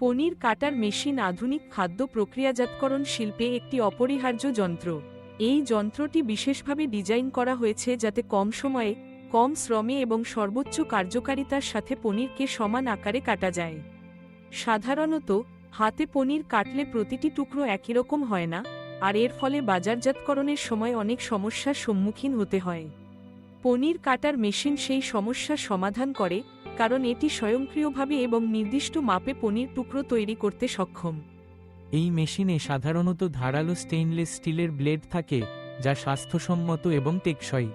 পনির কাটার machine আধুনিক খাদ্য প্রক্রিয়াজাতকরণ শিল্পে একটি অপরিহার্য যন্ত্র। এই যন্ত্রটি বিশেষভাবে ডিজাইন করা হয়েছে যাতে কম সময়ে, কম শ্রমে এবং সর্বোচ্চ কার্যকারিতার সাথে পনিরকে সমান আকারে কাটা যায়। সাধারণত হাতে পনির কাটলে প্রতিটি টুকরো একই রকম হয় না, আর এর ফলে বাজারজাতকরণের সময় অনেক সমস্যার সম্মুখীন হতে হয়। পনির কাটার মেশিন সেই সমস্যার সমাধান করে, কারণ এটি স্বয়ংক্রিয়ভাবে এবং নির্দিষ্ট মাপে পনির টুকরো তৈরি করতে সক্ষম। এই মেশিনে সাধারণত ধারালো স্টেইনলেস স্টিলের ব্লেড থাকে, যা স্বাস্থ্যসম্মত এবং টেকসই।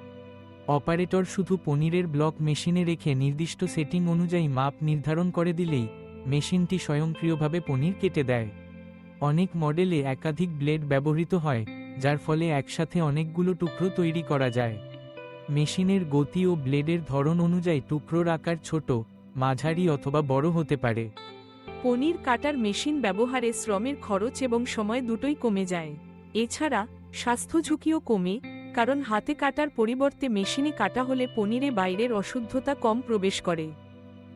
অপারেটর শুধু পনিরের ব্লক মেশিনে রেখে নির্দিষ্ট সেটিং অনুযায়ী মাপ নির্ধারণ করে দিলেই মেশিনটি স্বয়ংক্রিয়ভাবে পনির কেটে দেয়। অনেক মডেলে একাধিক ব্লেড ব্যবহৃত হয়, যার ফলে একসাথে অনেকগুলো টুকরো তৈরি করা যায়। মেশিনের গতি ও ব্লেডের ধরন অনুযায়ী টুকরোর আকার ছোট, মাঝারি অথবা বড় হতে পারে। পনির কাটার মেশিন ব্যবহারে শ্রমের খরচ এবং সময় দুটোই কমে যায়। এছাড়া স্বাস্থ্য ঝুঁকিও কমে, কারণ হাতে কাটার পরিবর্তে মেশিনে কাটা হলে পনিরে বাইরের অশুদ্ধতা কম প্রবেশ করে।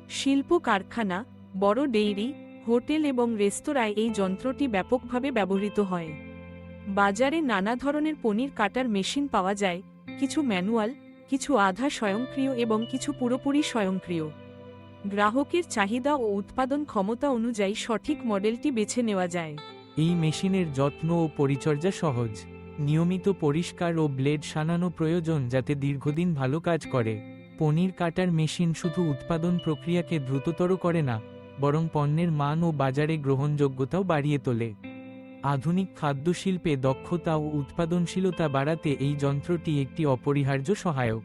শিল্প কারখানা, বড় ডেইরি, হোটেল এবং রেস্তোরাঁয় এই যন্ত্রটি ব্যাপকভাবে ব্যবহৃত হয়। বাজারে নানা ধরনের পনির কাটার মেশিন পাওয়া যায়, কিছু ম্যানুয়াল, কিছু আধা স্বয়ংক্রিয় এবং কিছু পুরোপুরি স্বয়ংক্রিয়। গ্রাহকের চাহিদা ও উৎপাদন ক্ষমতা অনুযায়ী সঠিক মডেলটি বেছে নেওয়া যায়। এই মেশিনের যত্ন ও পরিচর্যা সহজ। নিয়মিত পরিষ্কার ও ব্লেড সানানো প্রয়োজন যাতে দীর্ঘদিন ভালো কাজ করে। পনির কাটার মেশিন শুধু উৎপাদন প্রক্রিয়াকে দ্রুততর করে না, বরং পণ্যের মান ও বাজারে গ্রহণযোগ্যতাও বাড়িয়ে তোলে। আধুনিক খাদ্য শিল্পে দক্ষতা ও উৎপাদনশীলতা বাড়াতে এই যন্ত্রটি একটি অপরিহার্য সহায়ক।